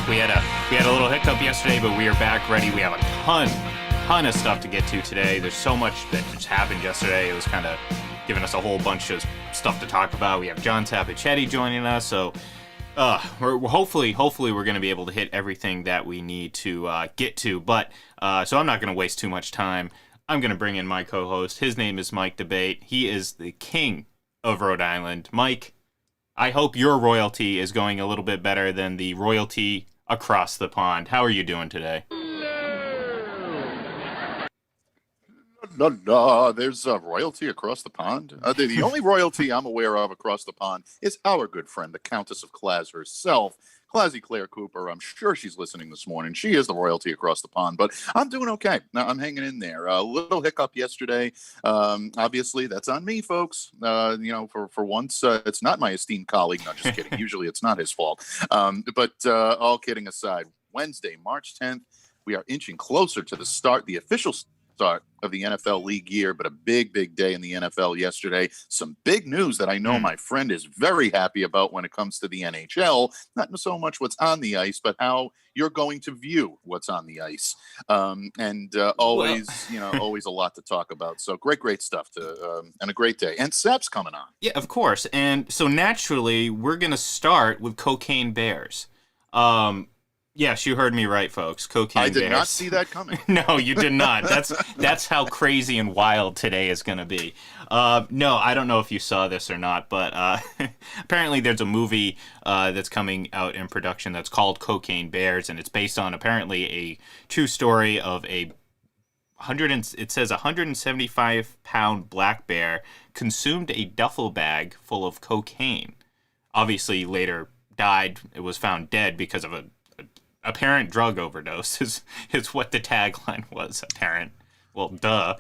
We had a little hiccup yesterday, but we are back ready. We have a ton of stuff to get to today. There's so much that just happened yesterday. It was kind of giving us a whole bunch of stuff to talk about. We have John Sapichetti joining us, so we're hopefully we're going to be able to hit everything that we need to get to. But so I'm not going to waste too much time. I'm going to bring in my co-host. His name is Mike Debate. He is the king of Rhode Island. Mike, I hope your royalty is going a little bit better than the royalty across the pond. How are you doing today? No, there's royalty across the pond. The only royalty I'm aware of across the pond is our good friend, the Countess of Claz herself, Classy Claire Cooper. I'm sure she's listening this morning. She is the royalty across the pond, but I'm doing okay. I'm hanging in there. A little hiccup yesterday. Obviously, that's on me, folks. For once, it's not my esteemed colleague. No, just kidding. Usually, it's not his fault. But all kidding aside, Wednesday, March 10th, we are inching closer to the official start of the NFL league year, but a big day in the NFL yesterday. Some big news that I know my friend is very happy about when it comes to the NHL. Not so much what's on the ice, but how you're going to view what's on the ice. Always a lot to talk about. So great stuff and a great day. And Sap's coming on. Yeah, of course. And so naturally, we're going to start with Cocaine Bears. Yes, you heard me right, folks. Cocaine Bears. I did not see that coming. No, you did not. That's how crazy and wild today is going to be. No, I don't know if you saw this or not, but apparently there's a movie that's coming out in production that's called Cocaine Bears, and it's based on apparently a true story of it says 175-pound black bear consumed a duffel bag full of cocaine. Obviously, later died. It was found dead because of a apparent drug overdose is what the tagline was. Apparent. Well, duh.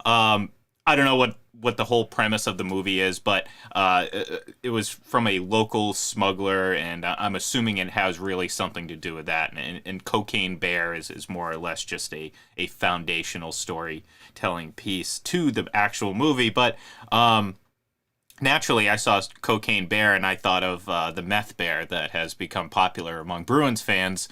I don't know what the whole premise of the movie is, but it was from a local smuggler, and I'm assuming it has really something to do with that. And Cocaine Bear is more or less just a foundational storytelling piece to the actual movie. But naturally, I saw Cocaine Bear, and I thought of the meth bear that has become popular among Bruins fans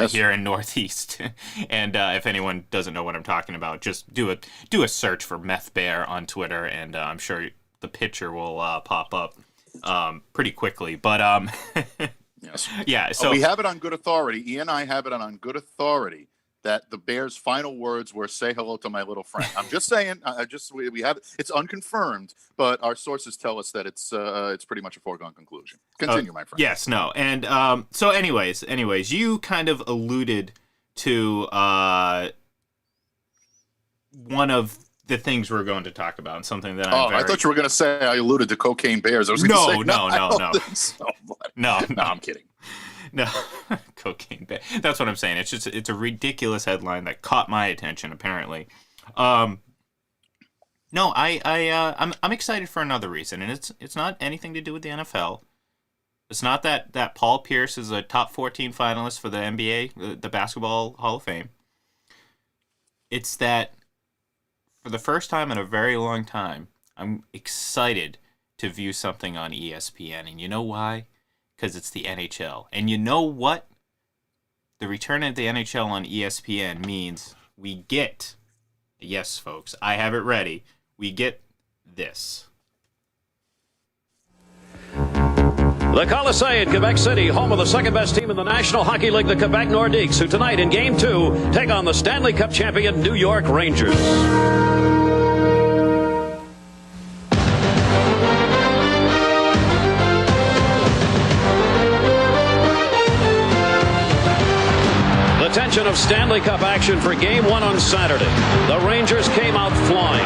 here in Northeast. And if anyone doesn't know what I'm talking about, just do a search for meth bear on Twitter, and I'm sure the picture will pop up pretty quickly. But yes, yeah. So we have it on good authority. Ian and I have it on good authority that the Bears' final words were "Say hello to my little friend." I'm just saying. We have it's unconfirmed, but our sources tell us that it's pretty much a foregone conclusion. Continue, my friend. Yes, no, and so anyways, you kind of alluded to one of the things we're going to talk about, and something that I thought you were going to say I alluded to Cocaine Bears. I was No. No, I'm kidding. No, Cocaine Bear. That's what I'm saying. It's a ridiculous headline that caught my attention. Apparently, no, I'm excited for another reason, and it's not anything to do with the NFL. It's not that Paul Pierce is a top 14 finalist for the NBA, the Basketball Hall of Fame. It's that for the first time in a very long time, I'm excited to view something on ESPN, and you know why? Because it's the NHL. And you know what? The return of the NHL on ESPN means we get, yes, folks, I have it ready, we get this. The Colisée in Quebec City, home of the second-best team in the National Hockey League, the Quebec Nordiques, who tonight in Game 2 take on the Stanley Cup champion New York Rangers. edition of Stanley Cup action for Game 1 on Saturday. The Rangers came out flying.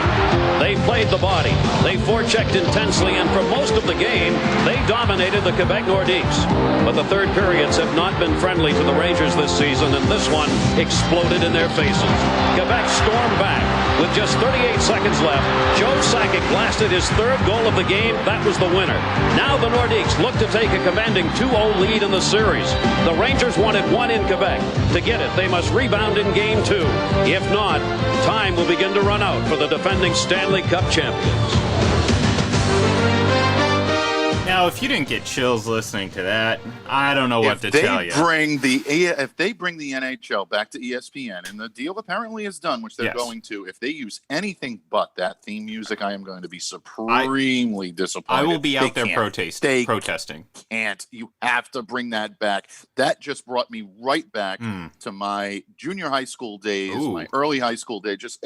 They played the body. They forechecked intensely, and for most of the game, they dominated the Quebec Nordiques. But the third periods have not been friendly to the Rangers this season, and this one exploded in their faces. Quebec stormed back. With just 38 seconds left, Joe Sakic blasted his third goal of the game. That was the winner. Now the Nordiques look to take a commanding 2-0 lead in the series. The Rangers wanted one in Quebec. To get it, they must rebound in Game 2. If not, time will begin to run out for the defending Stanley Cup champions. Now, if you didn't get chills listening to that, I don't know what to tell you. If they bring the NHL back to ESPN, and the deal apparently is done, which they're going to, if they use anything but that theme music, I am going to be supremely disappointed. I will be out there protesting. You have to bring that back. That just brought me right back to my junior high school days, my early high school days. Just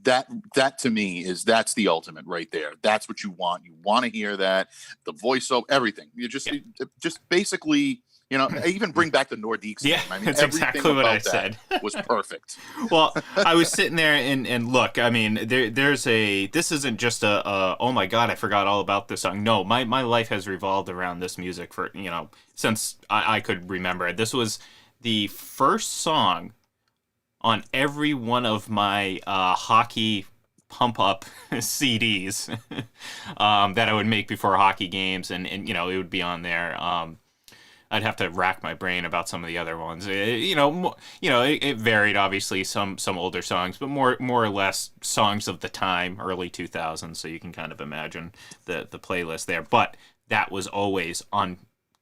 that to me that's the ultimate right there. That's what you want. You want to hear that, the voiceover, everything. You just basically, even bring back the Nordiques. Yeah, I mean, that's exactly what I said. Was perfect. Well, I was sitting there and look, I mean, this isn't just a oh my God, I forgot all about this song. No, my life has revolved around this music for, since I could remember it. This was the first song on every one of my hockey pump-up CDs that I would make before hockey games, and it would be on there. I'd have to rack my brain about some of the other ones. It varied, obviously, some older songs, but more or less songs of the time, early 2000s, so you can kind of imagine the playlist there. But that was always on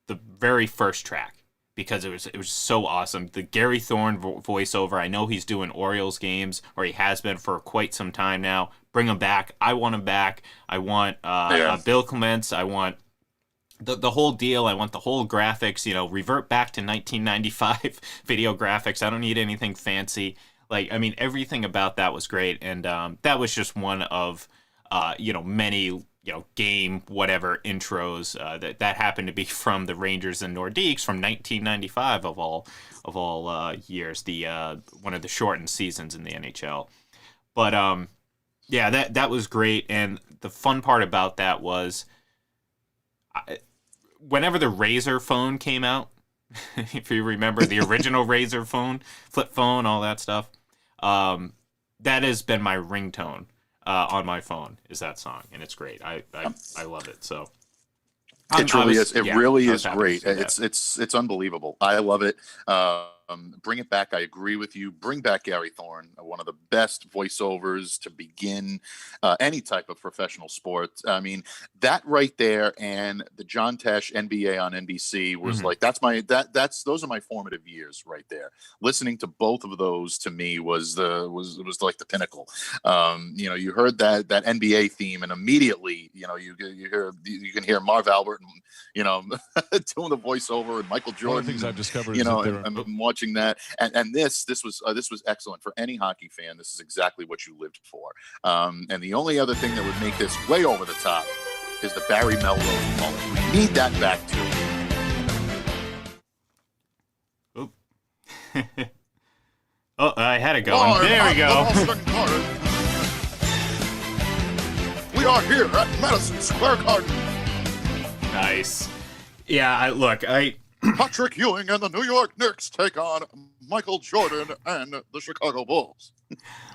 the very first track, because it was so awesome. The Gary Thorne voiceover, I know he's doing Orioles games, or he has been for quite some time now. Bring him back. I want him back. I want Bill Clements. I want the whole deal. I want the whole graphics, revert back to 1995 video graphics. I don't need anything fancy. Everything about that was great. And that was just one of, many game whatever intros that happened to be from the Rangers and Nordiques from 1995 of all years, the one of the shortened seasons in the NHL. But that was great, and the fun part about that was whenever the Razor phone came out, if you remember the original Razor phone, flip phone, all that stuff, that has been my ringtone. On my phone is that song, and it's great. I love it. So it really is great. It's unbelievable. I love it. Bring it back. I agree with you. Bring back Gary Thorne, one of the best voiceovers to begin any type of professional sport. I mean, that right there, and the John Tesh NBA on NBC was those are my formative years right there. Listening to both of those to me was like the pinnacle. You heard that NBA theme, and immediately you can hear Marv Albert and doing the voiceover, and Michael Jordan. One of the things I've discovered I'm watching that, and this was excellent for any hockey fan. This is exactly what you lived for. And the only other thing that would make this way over the top is the Barry Melrose moment. We need that back too. Oop. Oh, I had it going. There we go. We are here at Madison Square Garden. Nice. Yeah, Patrick Ewing and the New York Knicks take on Michael Jordan and the Chicago Bulls.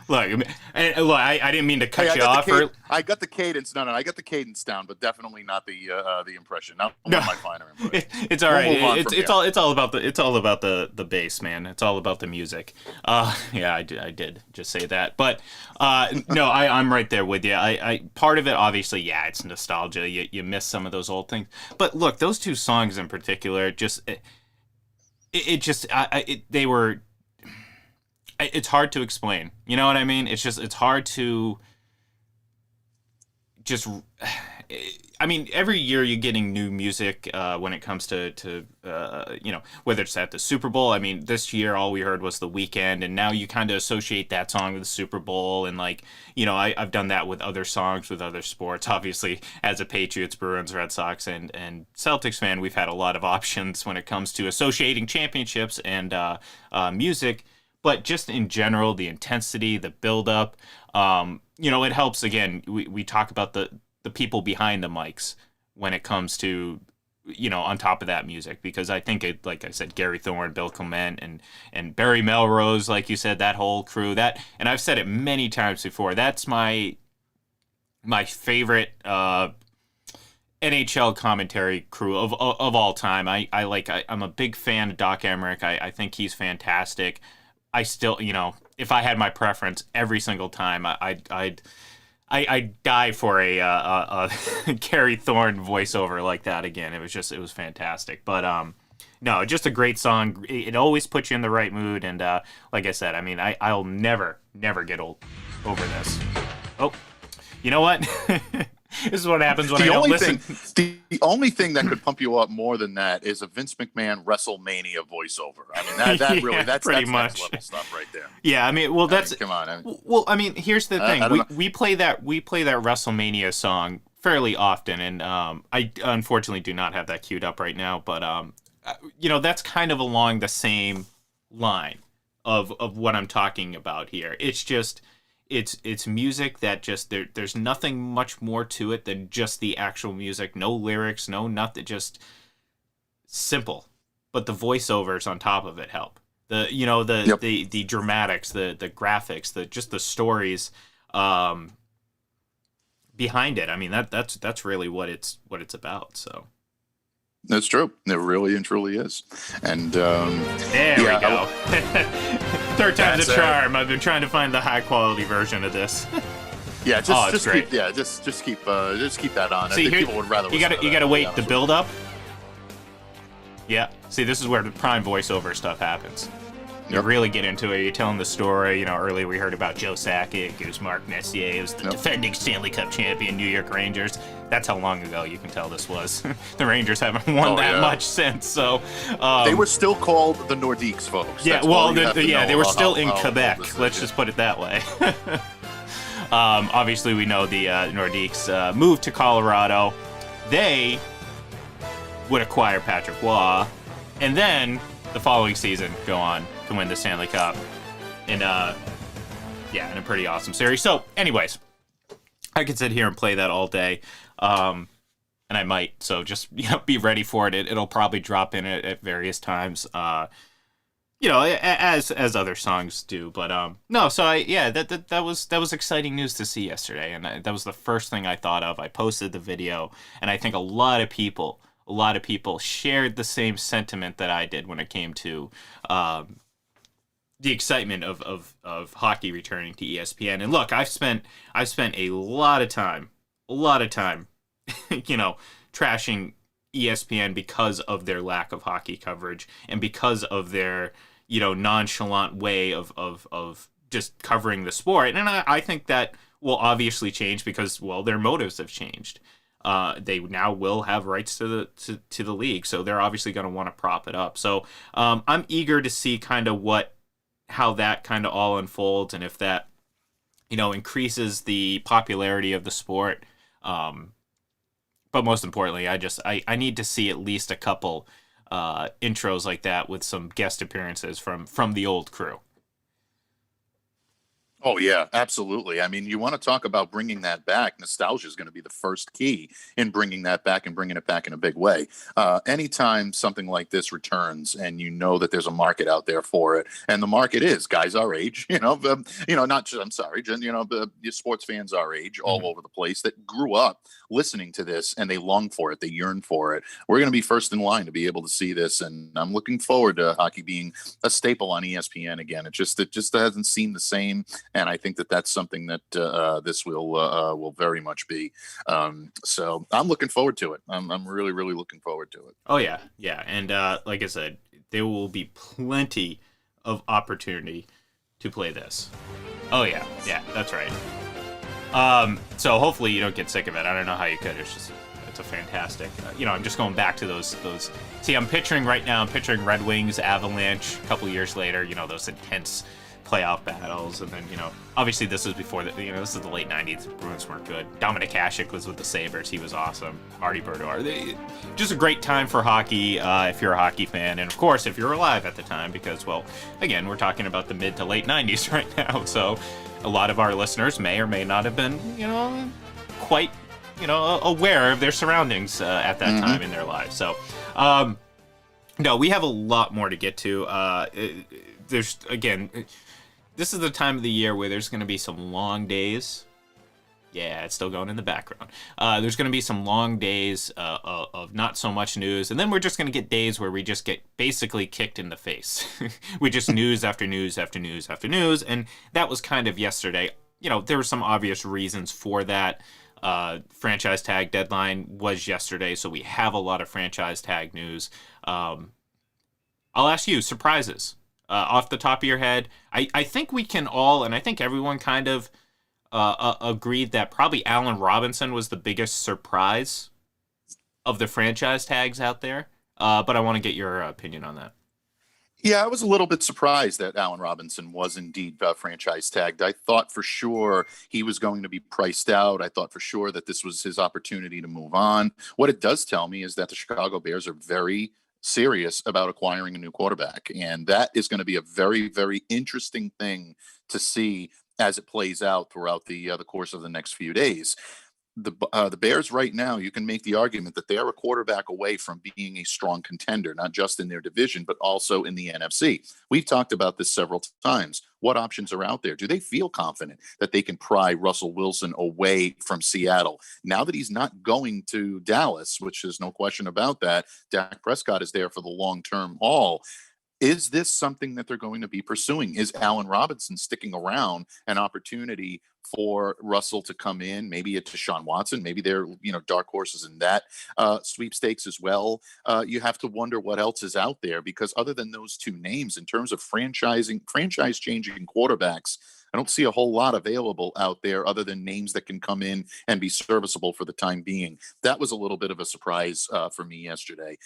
Look, I didn't mean to cut you off. I got the cadence. No, I got the cadence down, but definitely not the impression. Not my finer impression. It's all right. It's all about the bass, man. It's all about the music. I did just say that, but no, I'm right there with you. I part of it, obviously, it's nostalgia. You miss some of those old things, but look, those two songs in particular, they were. It's hard to explain. You know what I mean? It's hard to just. I mean, every year you're getting new music when it comes to whether it's at the Super Bowl. I mean, this year all we heard was The Weeknd, and now you kind of associate that song with the Super Bowl, and I've done that with other songs, with other sports. Obviously, as a Patriots, Bruins, Red Sox, and Celtics fan, we've had a lot of options when it comes to associating championships and music. But just in general, the intensity, the build-up, it helps. Again, we talk about the people behind the mics when it comes to, on top of that music, because I think it, like I said, Gary Thorne, Bill Clement, and Barry Melrose, like you said, that whole crew, and I've said it many times before, that's my favorite NHL commentary crew of all time. I'm a big fan of Doc Emmerich. I think he's fantastic. I still, if I had my preference every single time, I'd die for a Gary Thorne voiceover like that again. It was fantastic. But no, just a great song. It always puts you in the right mood. And like I said, I mean, I'll never get over this. Oh, you know what? This is what happens when I don't listen. The only thing that could pump you up more than that is a Vince McMahon WrestleMania voiceover. I mean, that's pretty much next level stuff right there. Yeah, I mean, well, come on. I mean, here's the thing. We play that WrestleMania song fairly often, and I unfortunately do not have that queued up right now. But that's kind of along the same line of what I'm talking about here. It's just. It's music that just there's nothing much more to it than just the actual music. No lyrics, no nothing, just simple. But the voiceovers on top of it help. The dramatics, the graphics, just the stories behind it. I mean that's really what it's about. So that's true. It really and truly is. And there we go. Third time's a charm. I've been trying to find the high quality version of this. Yeah, just keep that on. See, I think people would rather. You gotta wait the build up. Yeah. See, this is where the prime voiceover stuff happens. You really get into it. You're telling the story. Earlier we heard about Joe Sakic. It was Mark Messier. It was the defending Stanley Cup champion New York Rangers. That's how long ago you can tell this was. The Rangers haven't won that much since. So they were still called the Nordiques, folks. Yeah, they were still in Quebec. Let's just put it that way. Obviously, we know the Nordiques moved to Colorado. They would acquire Patrick Waugh, and then the following season go on to win the Stanley Cup in a pretty awesome series. So, anyways, I could sit here and play that all day, and I might. So just be ready for it. It'll probably drop in at various times, as other songs do. But no, so that was exciting news to see yesterday, and that was the first thing I thought of. I posted the video, and I think a lot of people shared the same sentiment that I did when it came to the excitement of hockey returning to ESPN. And look, I've spent a lot of time, trashing ESPN because of their lack of hockey coverage and because of their, nonchalant way of just covering the sport. And I think that will obviously change because, their motives have changed. They now will have rights to the league, so they're obviously going to want to prop it up. So I'm eager to see kind of how that kind of all unfolds, and if that increases the popularity of the sport. But most importantly, I need to see at least a couple intros like that with some guest appearances from the old crew. Oh, yeah, absolutely. I mean, you want to talk about bringing that back. Nostalgia is going to be the first key in bringing that back and bringing it back in a big way. Anytime something like this returns and that there's a market out there for it, and the market is guys our age, sports fans our age all over the place that grew up listening to this and they long for it. They yearn for it. We're going to be first in line to be able to see this. And I'm looking forward to hockey being a staple on ESPN again. It just hasn't seemed the same. And I think that that's something that this will very much be. So I'm looking forward to it. I'm really, really looking forward to it. Oh, yeah. Yeah. And like I said, there will be plenty of opportunity to play this. Oh, yeah. Yeah, that's right. So hopefully you don't get sick of it. I don't know how you could. It's That's a fantastic. I'm just going back to those. See, I'm picturing Red Wings, Avalanche. A couple years later, those intense playoff battles, and then obviously this is before that. This is the late '90s. The Bruins weren't good. Dominik Hasek was with the Sabres. He was awesome. Marty Brodeur. Just a great time for hockey if you're a hockey fan, and of course if you're alive at the time, because again, we're talking about the mid to late '90s right now. So a lot of our listeners may or may not have been quite aware of their surroundings at that time in their lives. So no, we have a lot more to get to. This is the time of the year where there's going to be some long days. Yeah, it's still going in the background. There's going to be some long days of not so much news, and then we're just going to get days where we just get basically kicked in the face. We just news after news after news after news, and that was kind of yesterday. There were some obvious reasons for that. Franchise tag deadline was yesterday, so we have a lot of franchise tag news. I'll ask you, surprises. Off the top of your head, I think we can all, and I think everyone kind of agreed that probably Allen Robinson was the biggest surprise of the franchise tags out there. But I want to get your opinion on that. Yeah, I was a little bit surprised that Allen Robinson was indeed franchise tagged. I thought for sure he was going to be priced out. I thought for sure that this was his opportunity to move on. What it does tell me is that the Chicago Bears are very serious about acquiring a new quarterback. And that is going to be a very, very interesting thing to see as it plays out throughout the course of the next few days. The Bears right now, you can make the argument that they are a quarterback away from being a strong contender, not just in their division, but also in the NFC. We've talked about this several times. What options are out there? Do they feel confident that they can pry Russell Wilson away from Seattle? Now that he's not going to Dallas, which is no question about that, Dak Prescott is there for the long-term haul. Is this something that they're going to be pursuing? Is Allen Robinson sticking around an opportunity for Russell to come in? Maybe it's Deshaun Watson. Maybe they're dark horses in that sweepstakes as well. You have to wonder what else is out there, because other than those two names, in terms of franchise-changing quarterbacks, I don't see a whole lot available out there other than names that can come in and be serviceable for the time being. That was a little bit of a surprise for me yesterday.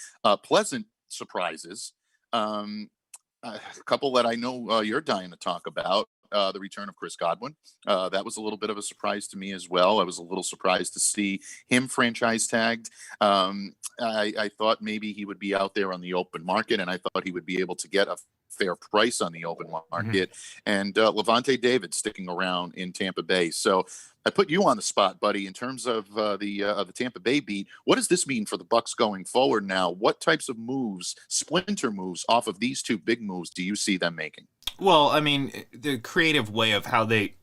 Pleasant surprises. A couple that I know you're dying to talk about. The return of Chris Godwin. That was a little bit of a surprise to me as well. I was a little surprised to see him franchise tagged. I thought maybe he would be out there on the open market, and I thought he would be able to get a fair price on the open market. And Levante David sticking around in Tampa Bay. So I put you on the spot, buddy, in terms of the Tampa Bay beat. What does this mean for the Bucks going forward now? What types of moves, splinter moves off of these two big moves do you see them making? Well, I mean, the creative way of how they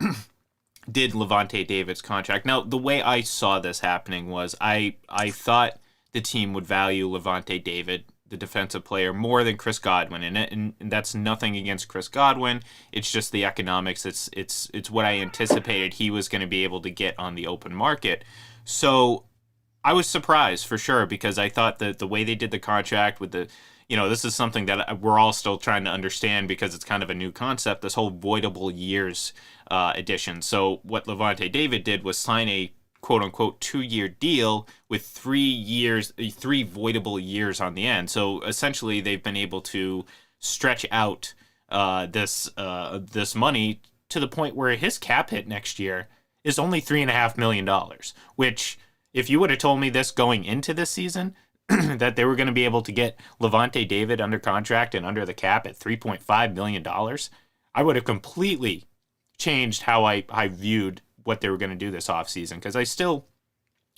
did Levante David's contract. Now, the way I saw this happening was I thought the team would value Levante David, the defensive player, more than Chris Godwin, and that's nothing against Chris Godwin. It's just the economics. It's what I anticipated he was going to be able to get on the open market. So I was surprised for sure, because I thought that the way they did the contract with the, this is something that we're all still trying to understand, because it's kind of a new concept, this whole voidable years edition. So what Levante David did was sign a quote-unquote 2-year deal with 3 voidable years on the end. So essentially they've been able to stretch out this money to the point where his cap hit next year is only $3.5 million, which, if you would have told me this going into this season, that they were going to be able to get Levante David under contract and under the cap at $3.5 million, I would have completely changed how I viewed what they were going to do this offseason, because I still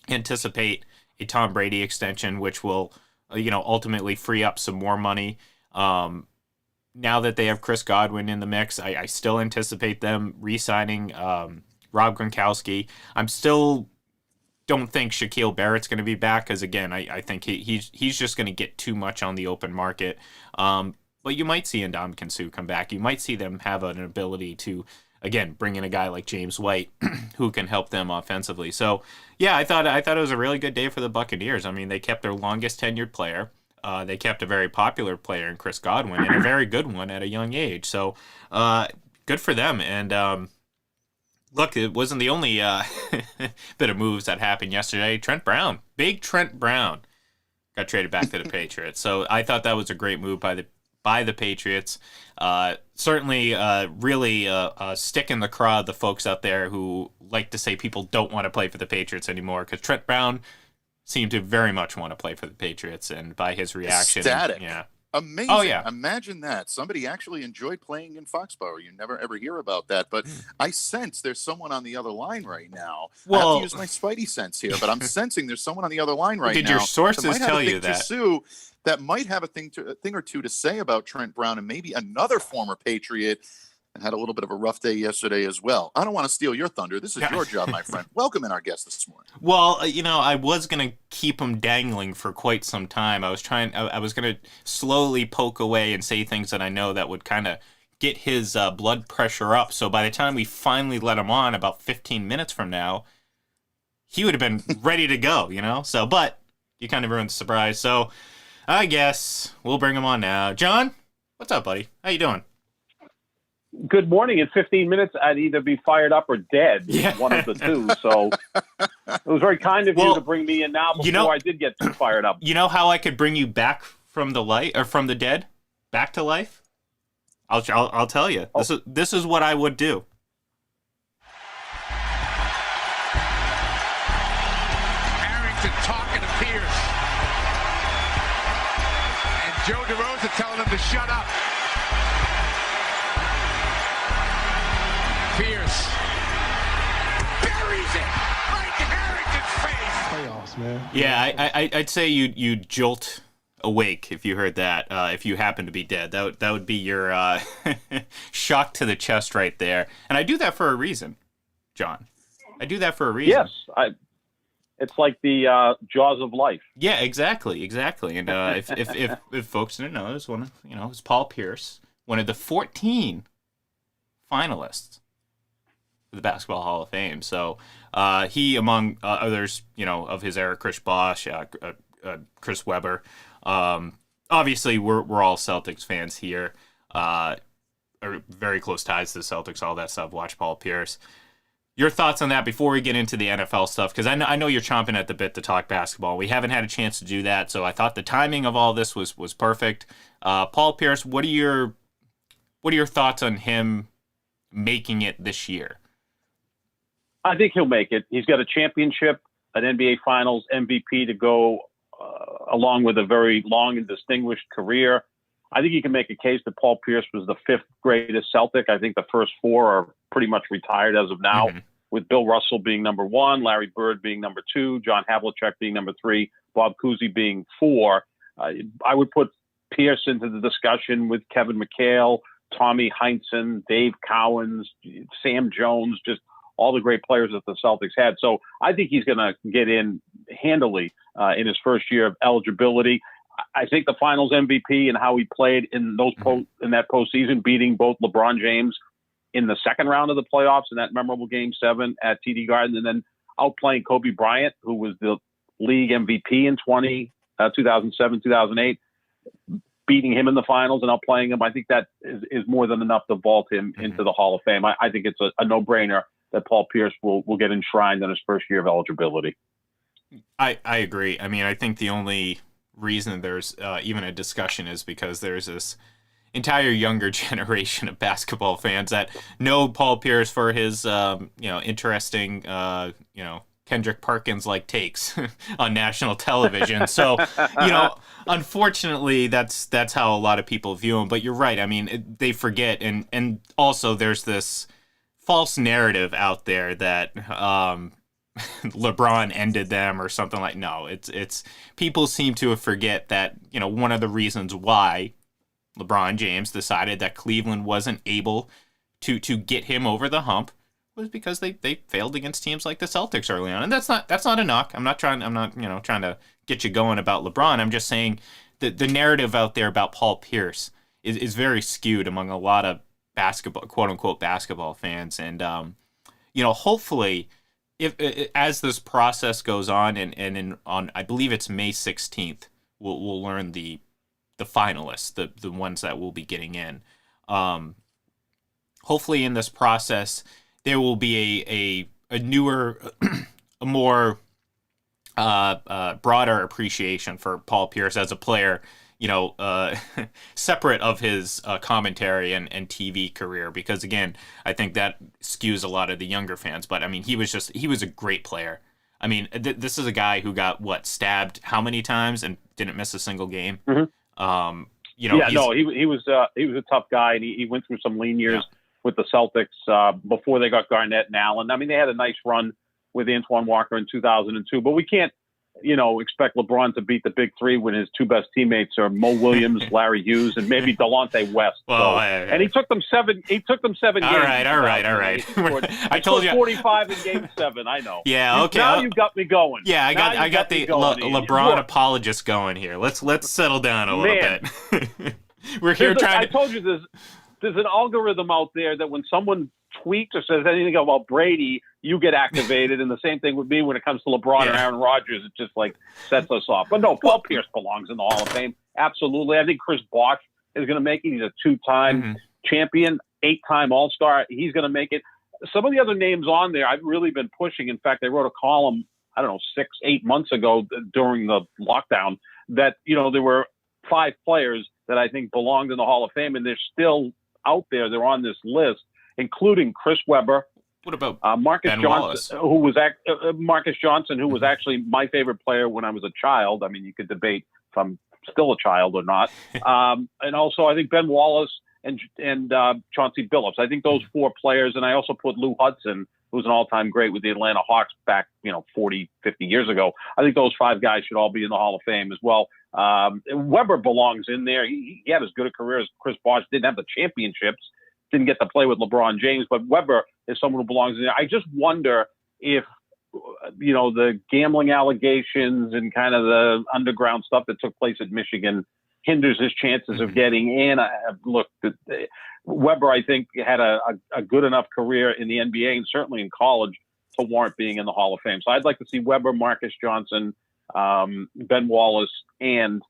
anticipate a Tom Brady extension, which will, ultimately free up some more money. Now that they have Chris Godwin in the mix, I still anticipate them re-signing Rob Gronkowski. I'm still don't think Shaquille Barrett's going to be back, because, again, I think he's just going to get too much on the open market. But you might see Ndamukong Suh come back. You might see them have an ability to, again, bring in a guy like James White who can help them offensively. So, yeah, I thought it was a really good day for the Buccaneers. I mean, they kept their longest tenured player. They kept a very popular player in Chris Godwin, and a very good one at a young age. So, good for them. And Look, it wasn't the only bit of moves that happened yesterday. Trent Brown, big Trent Brown, got traded back to the Patriots. So I thought that was a great move by the Patriots. Certainly, really a stick in the craw of the folks out there who like to say people don't want to play for the Patriots anymore, because Trent Brown seemed to very much want to play for the Patriots, and by his reaction, Ecstatic. yeah. Amazing. Oh, yeah. Imagine that. Somebody actually enjoyed playing in Foxborough. You never ever hear about that. But I sense there's someone on the other line right now. I have to use my spidey sense here, but I'm sensing there's someone on the other line right now. Did your sources tell you that? That might have a thing or two to say about Trent Brown and maybe another former Patriot, and had a little bit of a rough day yesterday as well. I don't want to steal your thunder. This is your job, my friend. Welcome in our guest this morning. Well, I was going to keep him dangling for quite some time. I was going to slowly poke away and say things that I know that would kind of get his blood pressure up. So by the time we finally let him on about 15 minutes from now, he would have been ready to go, So, but you kind of ruined the surprise. So I guess we'll bring him on now. John, what's up, buddy? How you doing? Good morning. In 15 minutes, I'd either be fired up or dead. Yeah. One of the two. So it was very kind of you to bring me in now before I did get too fired up. You know how I could bring you back from the light or from the dead back to life? I'll tell you. This is what I would do. Harrington talking to Pierce, and Joe DeRosa telling him to shut up. Pierce buries it right to Harrington's face. Playoffs, man. Yeah, I'd say you jolt awake if you heard that. If you happen to be dead, that would be your shock to the chest right there. And I do that for a reason, John. I do that for a reason. Yes, it's like the jaws of life. Yeah, exactly. And if folks didn't know, it was Paul Pierce, one of the 14 finalists the Basketball Hall of Fame. So he, among others, of his era, Chris Bosh, Chris Webber. Obviously, we're all Celtics fans here, or very close ties to the Celtics, all that stuff. Watch Paul Pierce. Your thoughts on that before we get into the NFL stuff, because I know you're chomping at the bit to talk basketball. We haven't had a chance to do that, so I thought the timing of all this was perfect. Paul Pierce, what are your thoughts on him making it this year? I think he'll make it. He's got a championship, an NBA Finals MVP to go along with a very long and distinguished career. I think you can make a case that Paul Pierce was the fifth greatest Celtic. I think the first four are pretty much retired as of now, with Bill Russell being number one, Larry Bird being number two, John Havlicek being number three, Bob Cousy being four. I would put Pierce into the discussion with Kevin McHale, Tommy Heinsohn, Dave Cowens, Sam Jones, just all the great players that the Celtics had. So I think he's going to get in handily in his first year of eligibility. I think the Finals MVP and how he played in in that postseason, beating both LeBron James in the second round of the playoffs in that memorable Game 7 at TD Garden, and then outplaying Kobe Bryant, who was the league MVP in 2007, 2008, beating him in the finals and outplaying him. I think that is more than enough to vault him into the Hall of Fame. I think it's a no-brainer that Paul Pierce will get enshrined in his first year of eligibility. I agree. I mean, I think the only reason there's even a discussion is because there's this entire younger generation of basketball fans that know Paul Pierce for his interesting Kendrick Perkins like takes on national television. So unfortunately that's how a lot of people view him. But you're right. I mean, they forget, and also there's this false narrative out there that LeBron ended them or something like. No, it's people seem to forget that one of the reasons why LeBron James decided that Cleveland wasn't able to get him over the hump was because they failed against teams like the Celtics early on. And that's not a knock. I'm not trying to get you going about LeBron. I'm just saying that the narrative out there about Paul Pierce is very skewed among a lot of basketball, quote unquote basketball fans. And hopefully if as this process goes on and on I believe it's May 16th, we'll learn the finalists, the ones that will be getting in. Hopefully in this process, there will be a newer, a more broader appreciation for Paul Pierce as a player, separate of his commentary and TV career, because again, I think that skews a lot of the younger fans. But I mean, he was a great player. I mean, this is a guy who got stabbed how many times and didn't miss a single game. Mm-hmm. He was a tough guy, and he went through some lean years with the Celtics before they got Garnett and Allen. I mean, they had a nice run with Antoine Walker in 2002, but we can't, expect LeBron to beat the big three when his two best teammates are Mo Williams, Larry Hughes, and maybe Delonte West. Well, and he took them 7 games. All right. I told you 45 in Game 7. I know. Yeah. Okay. Now you got me going. Yeah, I got the LeBron apologist going here. Let's settle down a little bit. We're here trying to. I told you there's an algorithm out there that when someone tweets or says anything about Brady, you get activated, and the same thing with me when it comes to LeBron and Aaron Rodgers. It just sets us off. But no, Paul Pierce belongs in the Hall of Fame. Absolutely. I think Chris Bosh is going to make it. He's a 2-time champion, 8-time All-Star. He's going to make it. Some of the other names on there I've really been pushing. In fact, I wrote a column, 6-8 months ago during the lockdown that, there were 5 players that I think belonged in the Hall of Fame, and they're still out there. They're on this list, including Chris Webber. What about Marcus Ben Johnson, Marcus Johnson, who was actually my favorite player when I was a child. I mean, you could debate if I'm still a child or not. And also, I think Ben Wallace and Chauncey Billups. I think those 4 players, and I also put Lou Hudson, who's an all-time great with the Atlanta Hawks back, 40, 50 years ago. I think those 5 guys should all be in the Hall of Fame as well. Weber belongs in there. He had as good a career as Chris Bosh. Didn't have the championships. Didn't get to play with LeBron James, but Weber is someone who belongs in there. I just wonder if, the gambling allegations and kind of the underground stuff that took place at Michigan hinders his chances of getting in. Look, Weber, I think, had a good enough career in the NBA and certainly in college to warrant being in the Hall of Fame. So I'd like to see Weber, Marcus Johnson, Ben Wallace, and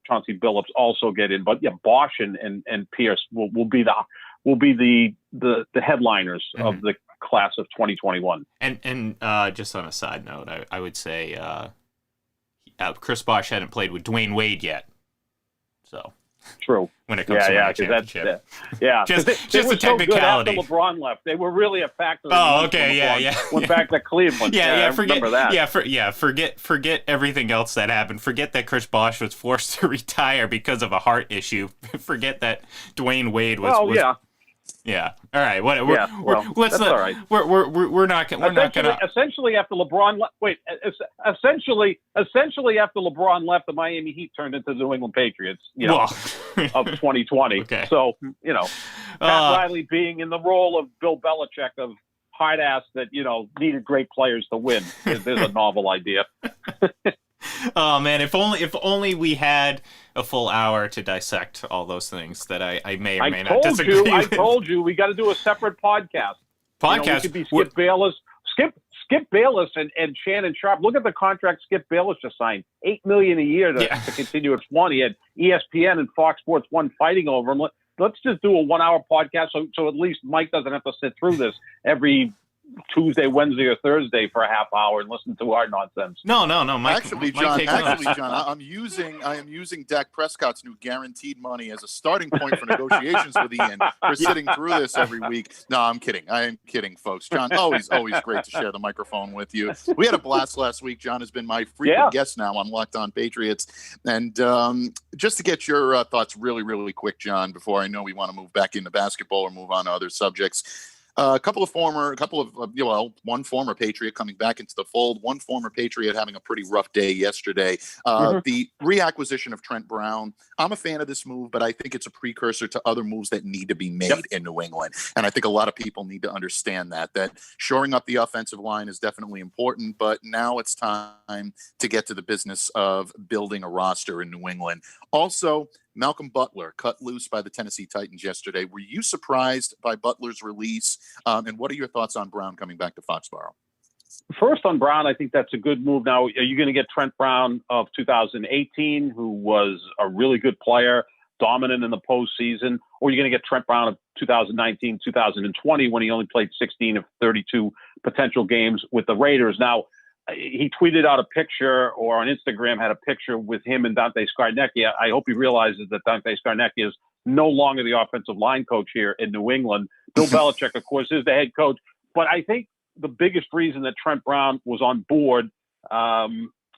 Chauncey Billups also get in. But Bosh and Pierce will be the headliners of the class of 2021. And just on a side note, I would say Chris Bosh hadn't played with Dwayne Wade yet, so true. When it comes to winning a championship, just a technicality. After LeBron left, they were really a factor. Oh, okay, Went back to Cleveland. Forget that. Forget everything else that happened. Forget that Chris Bosh was forced to retire because of a heart issue. Forget that Dwayne Wade was. Yeah. All right. Let's not. All right. We're not gonna. Essentially, after LeBron left. Essentially after LeBron left, the Miami Heat turned into the New England Patriots. Of 2020. Okay. So Pat Riley being in the role of Bill Belichick of hard ass that needed great players to win. There's a novel idea. Oh man, if only we had a full hour to dissect all those things that I may or may not disagree with. I told you we got to do a separate podcast. We could be Skip Bayless, Skip Bayless and Shannon Sharp. Look at the contract Skip Bayless just signed, $8 million a year to continue at 20. And ESPN and Fox Sports 1 fighting over him. Let's just do a 1-hour podcast so at least Mike doesn't have to sit through this every Tuesday, Wednesday, or Thursday for a half hour and listen to our nonsense. No, Mike. Actually, John, I am using Dak Prescott's new guaranteed money as a starting point for negotiations with Ian for sitting through this every week. No, I'm kidding. I am kidding, folks. John, always great to share the microphone with you. We had a blast last week. John has been my frequent guest now on Locked On Patriots. And just to get your thoughts really, really quick, John, before I know we want to move back into basketball or move on to other subjects. One former Patriot coming back into the fold, one former Patriot having a pretty rough day yesterday. The reacquisition of Trent Brown. I'm a fan of this move, but I think it's a precursor to other moves that need to be made in New England. And I think a lot of people need to understand that shoring up the offensive line is definitely important, but now it's time to get to the business of building a roster in New England. Also, Malcolm Butler cut loose by the Tennessee Titans yesterday. Were you surprised by Butler's release? And what are your thoughts on Brown coming back to Foxborough? First on Brown, I think that's a good move. Now, are you going to get Trent Brown of 2018, who was a really good player, dominant in the postseason, or are you going to get Trent Brown of 2019, 2020, when he only played 16 of 32 potential games with the Raiders. Now, he tweeted out a picture, or on Instagram had a picture with him and Dante Scarnecchia. I hope he realizes that Dante Scarnecchia is no longer the offensive line coach here in New England. Bill Belichick, of course, is the head coach. But I think the biggest reason that Trent Brown was on board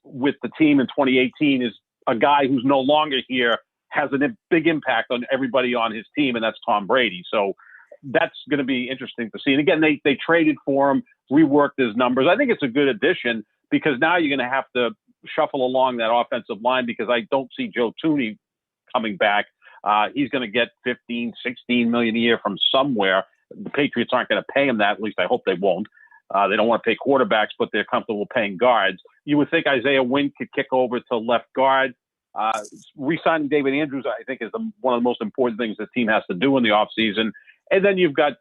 with the team in 2018 is a guy who's no longer here has a big impact on everybody on his team, and that's Tom Brady. So that's going to be interesting to see. And again, they traded for him, reworked his numbers. I think it's a good addition because now you're going to have to shuffle along that offensive line because I don't see Joe Tooney coming back. He's going to get 15, 16 million a year from somewhere. The Patriots aren't going to pay him that. At least I hope they won't. They don't want to pay quarterbacks, but they're comfortable paying guards. You would think Isaiah Wynn could kick over to left guard. Re-signing David Andrews, I think, is one of the most important things the team has to do in the offseason. And then you've got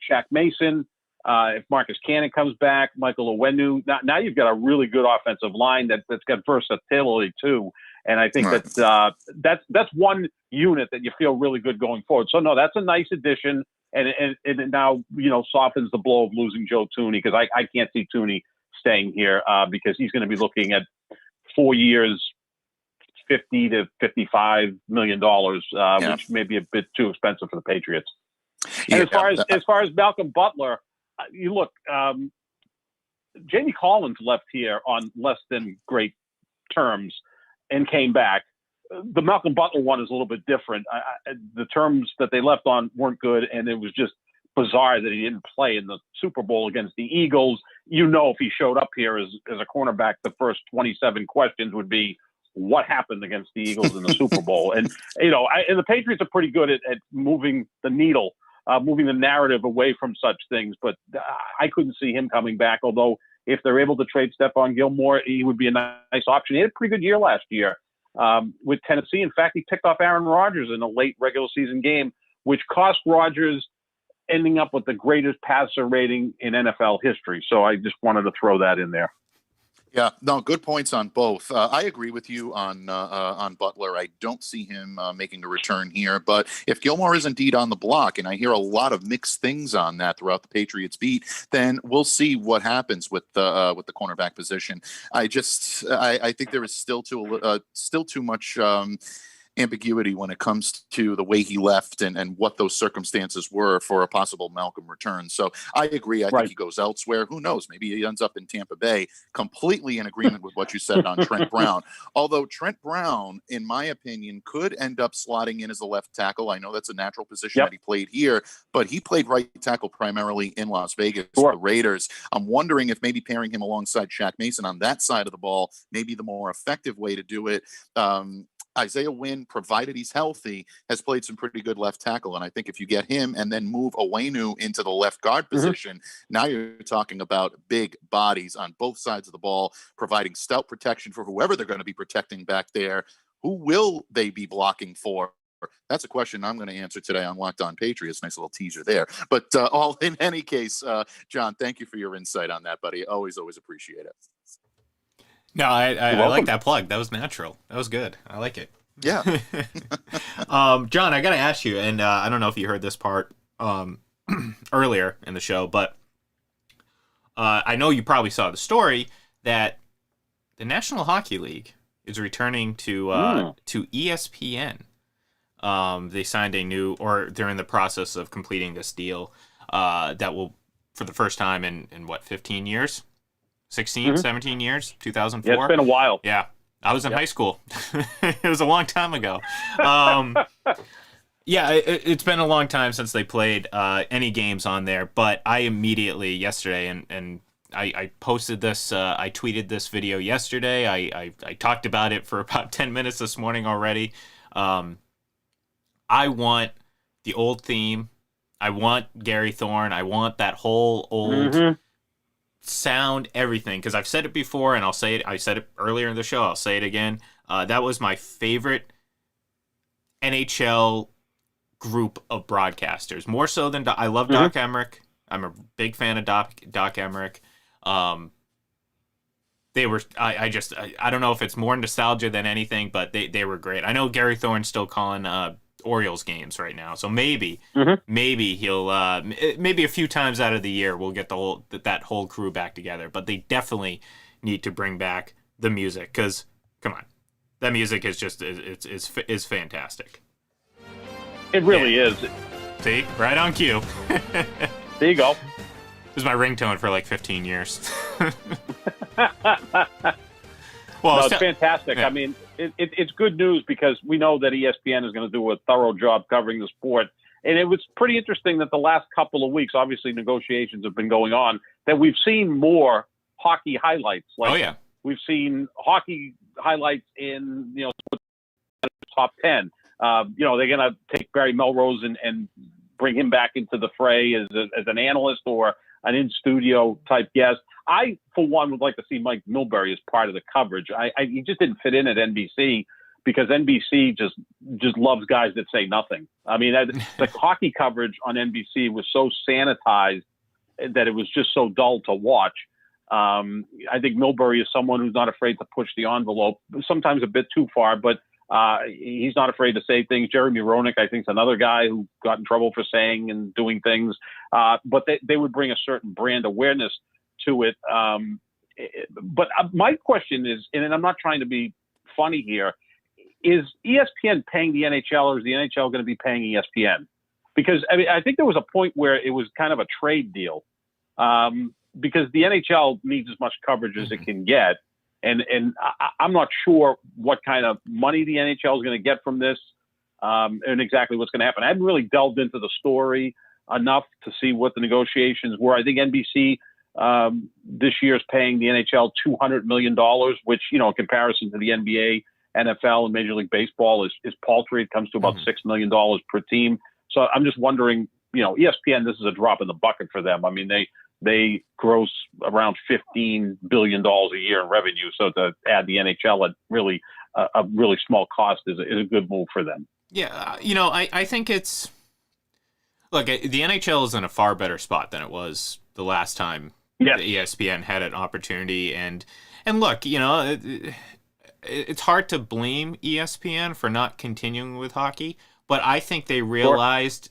Shaq Mason. If Marcus Cannon comes back, Michael Owenu. Now you've got a really good offensive line that's got versatility too. And I think that's one unit that you feel really good going forward. So no, that's a nice addition, and it now softens the blow of losing Joe Tooney because I can't see Tooney staying here because he's going to be looking at 4 years, $50 to $55 million, which may be a bit too expensive for the Patriots. And as far as Malcolm Butler, you look, Jamie Collins left here on less than great terms and came back. The Malcolm Butler one is a little bit different. The terms that they left on weren't good, and it was just bizarre that he didn't play in the Super Bowl against the Eagles. If he showed up here as a cornerback, the first 27 questions would be, what happened against the Eagles in the Super Bowl? And, and the Patriots are pretty good at moving the needle, moving the narrative away from such things. But I couldn't see him coming back, although if they're able to trade Stephon Gilmore, he would be a nice option. He had a pretty good year last year with Tennessee. In fact, he picked off Aaron Rodgers in a late regular season game, which cost Rodgers ending up with the greatest passer rating in NFL history. So I just wanted to throw that in there. Yeah, no, good points on both. I agree with you on Butler. I don't see him making a return here. But if Gilmore is indeed on the block, and I hear a lot of mixed things on that throughout the Patriots beat, then we'll see what happens with the cornerback position. I think there is still too much ambiguity when it comes to the way he left and what those circumstances were for a possible Malcolm return. So I agree. I think he goes elsewhere. Who knows? Maybe he ends up in Tampa Bay. Completely in agreement with what you said on Trent Brown. Although Trent Brown, in my opinion, could end up slotting in as a left tackle. I know that's a natural position that he played here, but he played right tackle primarily in Las Vegas for the Raiders. I'm wondering if maybe pairing him alongside Shaq Mason on that side of the ball may be the more effective way to do it. Isaiah Wynn, provided he's healthy, has played some pretty good left tackle. And I think if you get him and then move Owenu into the left guard position, now you're talking about big bodies on both sides of the ball, providing stout protection for whoever they're going to be protecting back there. Who will they be blocking for? That's a question I'm going to answer today on Locked On Patriots. Nice little teaser there. But in any case, John, thank you for your insight on that, buddy. Always appreciate it. No, I like that plug. That was natural. That was good. I like it. Yeah. John, I got to ask you, and I don't know if you heard this part earlier in the show, but I know you probably saw the story that the National Hockey League is returning to ESPN. They signed they're in the process of completing this deal that will, for the first time in 15 years? 16, 17 years, 2004. Yeah, it's been a while. Yeah. I was in high school. It was a long time ago. It's been a long time since they played any games on there, but I immediately yesterday, and I posted this, I tweeted this video yesterday. I talked about it for about 10 minutes this morning already. I want the old theme. I want Gary Thorne. I want that whole old sound, everything, because I've said it before and I'll say it. I said it earlier in the show. I'll say it again. That was my favorite NHL group of broadcasters, more so than I love Doc Emmerich. I'm a big fan of Doc Emmerich. They were I don't know if it's more nostalgia than anything, but they were great. I know Gary Thorne's still calling Orioles games right now. So maybe he'll maybe a few times out of the year we'll get that whole crew back together. But they definitely need to bring back the music, because come on, that music is just is fantastic. It really is. See, right on cue. There you go. This is my ringtone for like 15 years. Well, it's fantastic. Yeah. I mean, it's good news because we know that ESPN is going to do a thorough job covering the sport. And it was pretty interesting that the last couple of weeks, obviously negotiations have been going on, that we've seen more hockey highlights. Like, we've seen hockey highlights in, top 10. They're going to take Barry Melrose and bring him back into the fray as an analyst or an in-studio type guest. I, for one, would like to see Mike Milbury as part of the coverage. He just didn't fit in at NBC because NBC just loves guys that say nothing. I mean, the hockey coverage on NBC was so sanitized that it was just so dull to watch. I think Milbury is someone who's not afraid to push the envelope, sometimes a bit too far, but he's not afraid to say things. Jeremy Roenick, I think, is another guy who got in trouble for saying and doing things. But they would bring a certain brand awareness to it. But my question is, and I'm not trying to be funny here, is ESPN paying the NHL, or is the NHL going to be paying ESPN? Because I think there was a point where it was kind of a trade deal, because the NHL needs as much coverage as it can get. And I'm not sure what kind of money the NHL is going to get from this, and exactly what's going to happen. I haven't really delved into the story enough to see what the negotiations were. I think NBC this year is paying the NHL $200 million, which, in comparison to the NBA, NFL, and Major League Baseball is paltry. It comes to about $6 million per team. So I'm just wondering, ESPN, this is a drop in the bucket for them. I mean, they gross around $15 billion a year in revenue. So to add the NHL at really a really small cost is a good move for them. Yeah. I think it's, look, the NHL is in a far better spot than it was the last time the ESPN had an opportunity. And look, it's hard to blame ESPN for not continuing with hockey, but I think they realized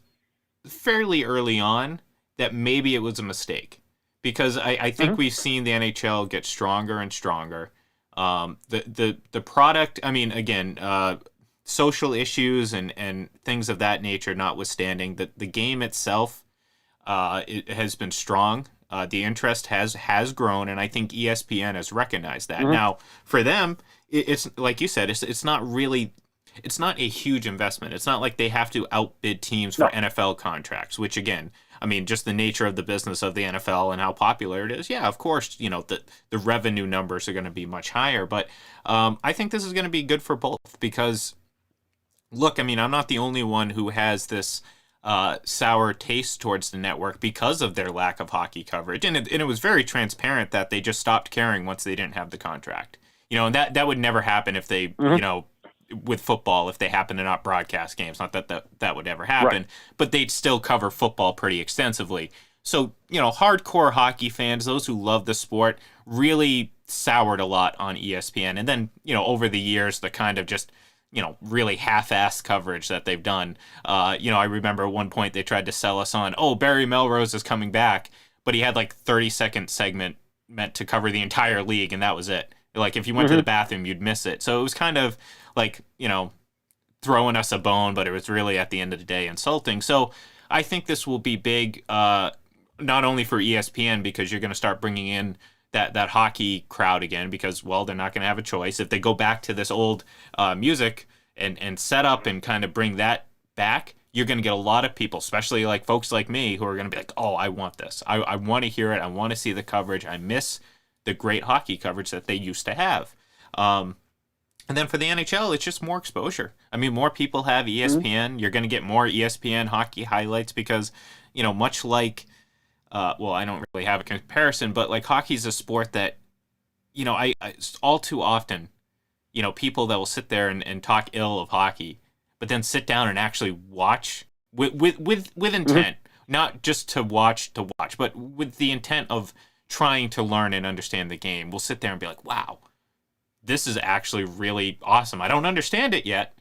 fairly early on that maybe it was a mistake, because I think we've seen the NHL get stronger and stronger. The product, I mean, again, social issues and things of that nature notwithstanding, the game itself it has been strong. The interest has grown, and I think ESPN has recognized that. Now, for them, it's like you said, it's not a huge investment. It's not like they have to outbid teams for NFL contracts, which, again, I mean, just the nature of the business of the NFL and how popular it is. Yeah, of course, the revenue numbers are going to be much higher. But I think this is going to be good for both because, look, I mean, I'm not the only one who has this sour taste towards the network because of their lack of hockey coverage. And it was very transparent that they just stopped caring once they didn't have the contract. And that would never happen if they, with football, if they happen to not broadcast games. Not that would ever happen, but they'd still cover football pretty extensively. So, hardcore hockey fans, those who love the sport, really soured a lot on ESPN. And then, over the years, the kind of just, really half-assed coverage that they've done. I remember at one point they tried to sell us on, Barry Melrose is coming back, but he had like 30-second segment meant to cover the entire league, and that was it. Like, if you went to the bathroom, you'd miss it. So it was kind of like, throwing us a bone, but it was really, at the end of the day, insulting. So I think this will be big, not only for ESPN, because you're going to start bringing in that hockey crowd again, because, well, they're not going to have a choice. If they go back to this old music and set up and kind of bring that back, you're going to get a lot of people, especially like folks like me, who are going to be like, I want this. I want to hear it. I want to see the coverage. I miss the great hockey coverage that they used to have. And then for the NHL, it's just more exposure. I mean, more people have ESPN. You're going to get more ESPN hockey highlights because, much like, I don't really have a comparison, but like hockey's a sport that, I all too often, people that will sit there and talk ill of hockey, but then sit down and actually watch with intent, not just to watch, but with the intent of trying to learn and understand the game. We'll sit there and be like, wow, this is actually really awesome. I don't understand it yet,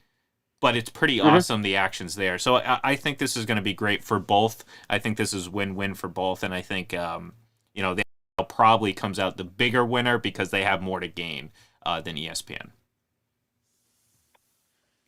but it's pretty awesome, the action's there. So I think this is going to be great for both. I think this is win-win for both, and I think they probably comes out the bigger winner because they have more to gain than ESPN.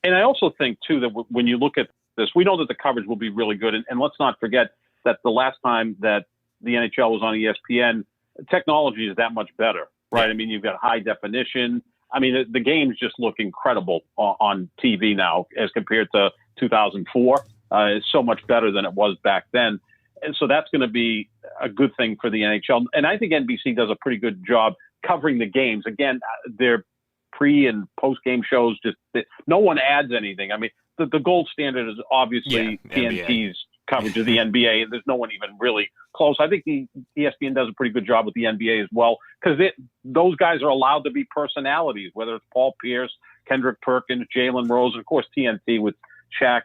And I also think, too, that when you look at this, we know that the coverage will be really good. And let's not forget that the last time that the NHL was on ESPN, technology is that much better, right? Yeah. I mean, you've got high definition. I mean, the games just look incredible on TV now as compared to 2004. It's so much better than it was back then. And so that's going to be a good thing for the NHL. And I think NBC does a pretty good job covering the games. Again, they're pre and post game shows, no one adds anything. I mean, the gold standard is obviously TNT's coverage of the NBA, and there's no one even really close. I think the ESPN does a pretty good job with the NBA as well, because those guys are allowed to be personalities, whether it's Paul Pierce, Kendrick Perkins, Jalen Rose, and of course TNT with Shaq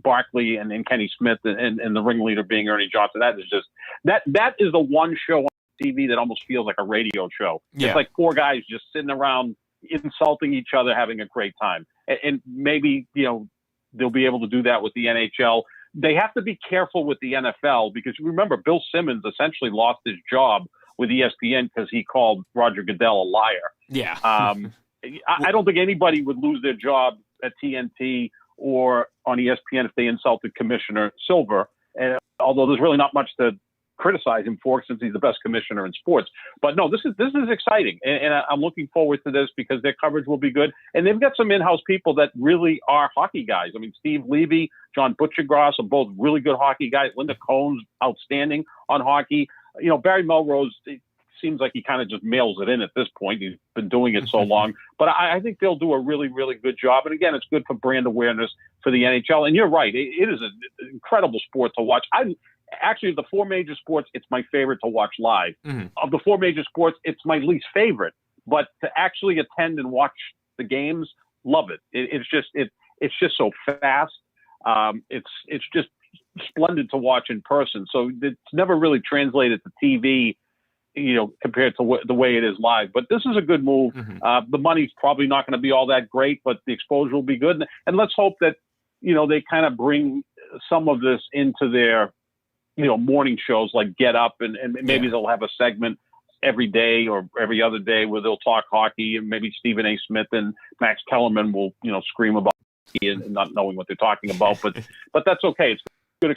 Barkley and Kenny Smith, and the ringleader being Ernie Johnson. That is just that is the one show on TV that almost feels like a radio show. Yeah. It's like four guys just sitting around insulting each other, having a great time. And maybe, they'll be able to do that with the NHL. They have to be careful with the NFL because remember, Bill Simmons essentially lost his job with ESPN because he called Roger Goodell a liar. Yeah. I don't think anybody would lose their job at TNT or on ESPN if they insulted Commissioner Silver. And although there's really not much to criticize him for since he's the best commissioner in sports. But no, this is exciting. And I'm looking forward to this because their coverage will be good. And they've got some in-house people that really are hockey guys. I mean, Steve Levy, John Butchergross are both really good hockey guys. Linda Cohn's outstanding on hockey. Barry Melrose, it seems like he kind of just mails it in at this point. He's been doing it so long. But I think they'll do a really, really good job. And again, it's good for brand awareness for the NHL. And you're right. It is an incredible sport to watch. Actually, of the four major sports, it's my favorite to watch live. Mm-hmm. Of the four major sports, it's my least favorite. But to actually attend and watch the games, love it. It's just so fast. It's just splendid to watch in person. So it's never really translated to TV, compared to the way it is live. But this is a good move. Mm-hmm. The money's probably not going to be all that great, but the exposure will be good. And let's hope that they kind of bring some of this into their morning shows like Get Up, and maybe they'll have a segment every day or every other day where they'll talk hockey, and maybe Stephen A. Smith and Max Kellerman will, scream about hockey and not knowing what they're talking about. But that's okay. It's good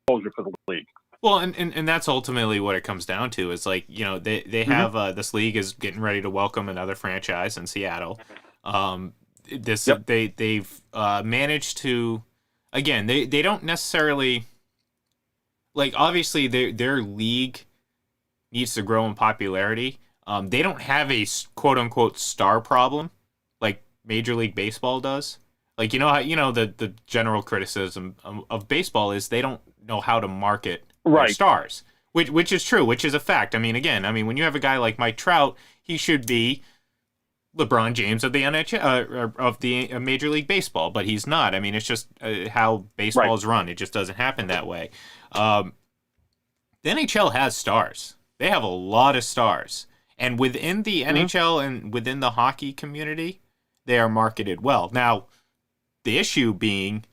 exposure for the league. Well, and that's ultimately what it comes down to is they have this league is getting ready to welcome another franchise in Seattle. They've managed to, again, they don't necessarily. Obviously, their league needs to grow in popularity. They don't have a quote-unquote star problem like Major League Baseball does. How, the general criticism of baseball is they don't know how to market their stars, which is true, which is a fact. I mean, when you have a guy like Mike Trout, he should be LeBron James of the NHL, of the Major League Baseball, but he's not. I mean, it's just how baseball is run. It just doesn't happen that way. The NHL has stars. They have a lot of stars. And within the NHL and within the hockey community, they are marketed well. Now, the issue being,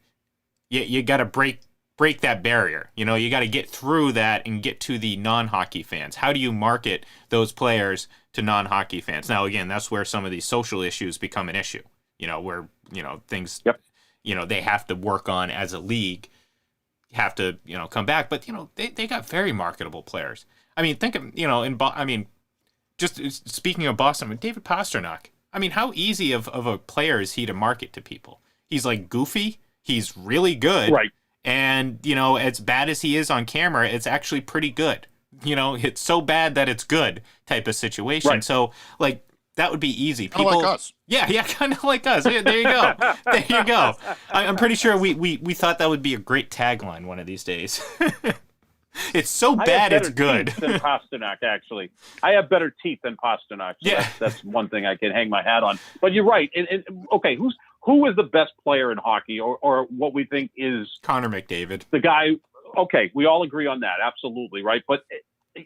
you got to break that barrier. You got to get through that and get to the non-hockey fans. How do you market those players to non-hockey fans? Now, again, that's where some of these social issues become an issue. Where, things, they have to work on as a league, have to, come back. But, they got very marketable players. I mean, think of, just speaking of Boston, David Pastrnak. I mean, how easy of a player is he to market to people? He's goofy. He's really good. Right. And, as bad as he is on camera, it's actually pretty good. It's so bad that it's good type of situation. Right. So, that would be easy. People, kind of like us. Yeah, kind of like us. Yeah, there you go. There you go. I'm pretty sure we thought that would be a great tagline one of these days. It's so bad it's good. Than Pastrnak, actually. I have better teeth than Pastrnak. So that's one thing I can hang my hat on. But you're right. And okay, who is the best player in hockey, or what we think is Connor McDavid? The guy. Okay, we all agree on that. Absolutely, right. But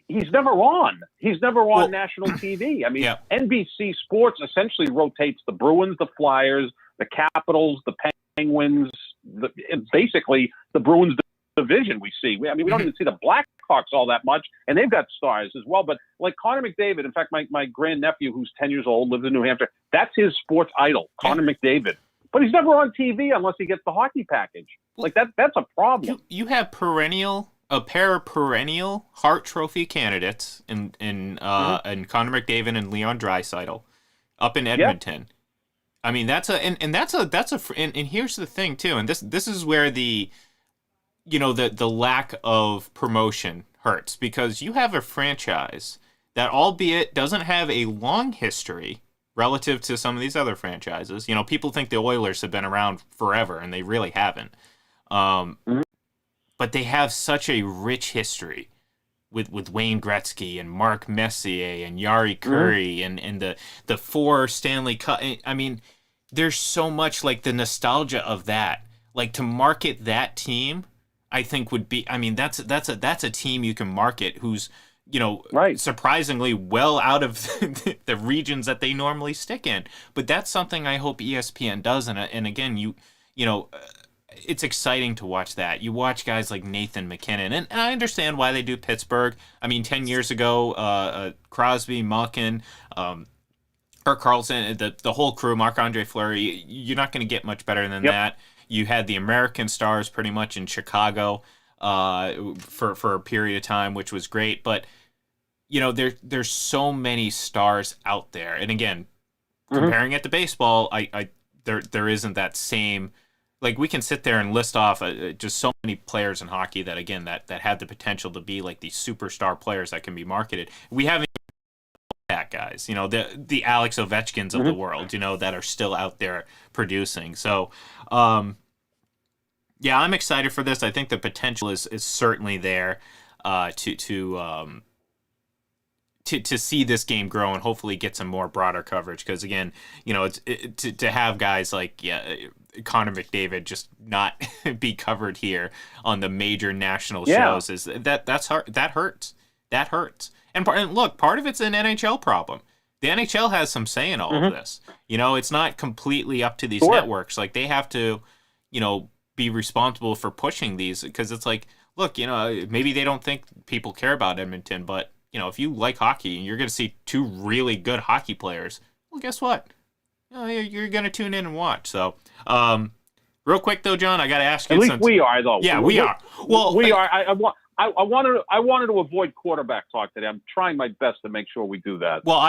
he's never on. He's never on Well, national TV. I mean, yeah. NBC Sports essentially rotates the Bruins, the Flyers, the Capitals, the Penguins, basically the Bruins division we see. We don't even see the Blackhawks all that much, and they've got stars as well. But like Connor McDavid, in fact, my grandnephew, who's 10 years old, lives in New Hampshire, that's his sports idol, Connor McDavid. But he's never on TV unless he gets the hockey package. Like that's a problem. You have a pair of perennial Hart Trophy candidates in Connor McDavid and Leon Draisaitl up in Edmonton. Yep. I mean, and here's the thing too, and this is where the lack of promotion hurts, because you have a franchise that, albeit doesn't have a long history relative to some of these other franchises. People think the Oilers have been around forever, and they really haven't. But they have such a rich history with Wayne Gretzky and Mark Messier and Yari Curry and the 4 Stanley Cup. I mean, there's so much, like, the nostalgia of that. Like, to market that team, I think would be. I mean, that's a team you can market who's surprisingly well out of the regions that they normally stick in. But that's something I hope ESPN does. And again, it's exciting to watch that. You watch guys like Nathan McKinnon, and I understand why they do Pittsburgh. I mean, 10 years ago, Crosby, Malkin, Kirk Carlson, the whole crew, Marc-Andre Fleury, you're not going to get much better than that. You had the American stars pretty much in Chicago for a period of time, which was great. But, there's so many stars out there. And again, comparing it to baseball, there isn't that same. Like, we can sit there and list off just so many players in hockey that, again, that have the potential to be like these superstar players that can be marketed. We haven't that guys, the Alex Ovechkins of the world, that are still out there producing. So, yeah, I'm excited for this. I think the potential is certainly there to see this game grow and hopefully get some more broader coverage. Because again, to have guys like Connor McDavid just not be covered here on the major national shows is that's hard. That hurts. And look, part of it's an NHL problem. The NHL has some say in all of this. It's not completely up to these networks. Like, they have to, be responsible for pushing these, because it's like, look, maybe they don't think people care about Edmonton, but if you like hockey and you're going to see 2 really good hockey players, well, guess what? You're going to tune in and watch. So, real quick though, John, I got to ask you. At least we are, though. Yeah, we are. Well, we are. I wanted to avoid quarterback talk today. I'm trying my best to make sure we do that. Well,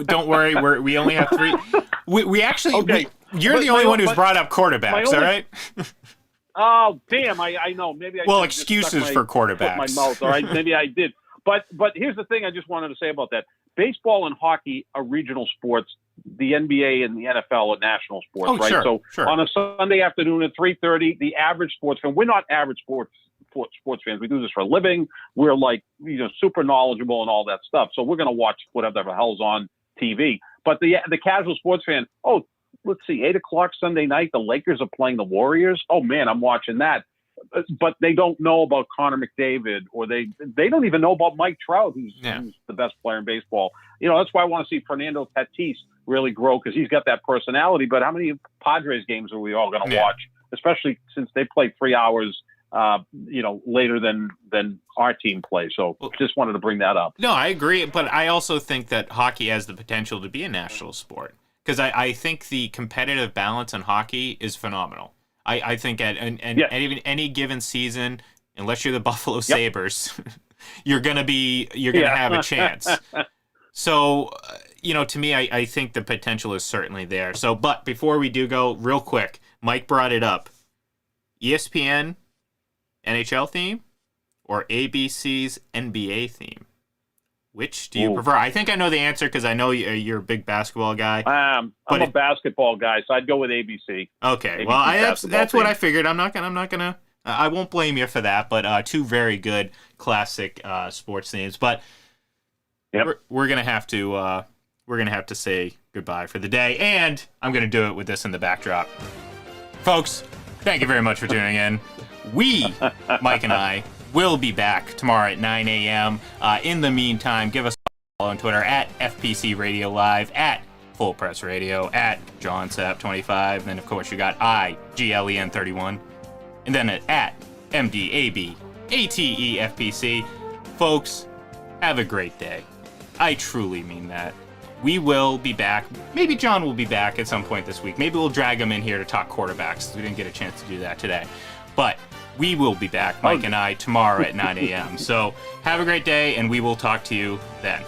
don't worry. We only have 3. We actually. Okay. You're the only one who's brought up quarterbacks, all right? Oh, damn! I know. Maybe I. Well, excuses for quarterbacks. My mouth. All right. Maybe I did. But here's the thing. I just wanted to say about that. Baseball and hockey are regional sports. The NBA and the NFL are national sports, right? Sure, so on a Sunday afternoon at 3:30, the average sports fan. We're not average sports fans. We do this for a living. We're like, super knowledgeable and all that stuff. So we're going to watch whatever the hell's on TV. But the casual sports fan, let's see, 8:00 Sunday night, the Lakers are playing the Warriors. Oh man, I'm watching that. But they don't know about Connor McDavid, or they don't even know about Mike Trout, who's the best player in baseball. That's why I want to see Fernando Tatis really grow, because he's got that personality. But how many Padres games are we all going to watch, especially since they play 3 hours later than our team plays? So just wanted to bring that up. No, I agree. But I also think that hockey has the potential to be a national sport, because I think the competitive balance in hockey is phenomenal. I think at even any given season, unless you're the Buffalo Sabres, you're gonna have a chance. So, to me, I think the potential is certainly there. So, but before we do go, real quick, Mike brought it up. ESPN NHL theme or ABC's NBA theme? Which do you prefer? I think I know the answer, because I know you're a big basketball guy. I'm a basketball guy, so I'd go with ABC. Okay, well, that's what I figured. I won't blame you for that. But 2 very good classic sports themes. But we're gonna have to say goodbye for the day, and I'm gonna do it with this in the backdrop, folks. Thank you very much for tuning in. We, Mike and I, will be back tomorrow at 9 a.m. In the meantime, give us a follow on Twitter at FPC Radio Live, at Full Press Radio, at JohnSap25. Then, of course, you got GLEN31. And then at MDABATEFPC. Folks, have a great day. I truly mean that. We will be back. Maybe John will be back at some point this week. Maybe we'll drag him in here to talk quarterbacks. We didn't get a chance to do that today. But we will be back, Mike and I, tomorrow at 9 a.m. So have a great day, and we will talk to you then.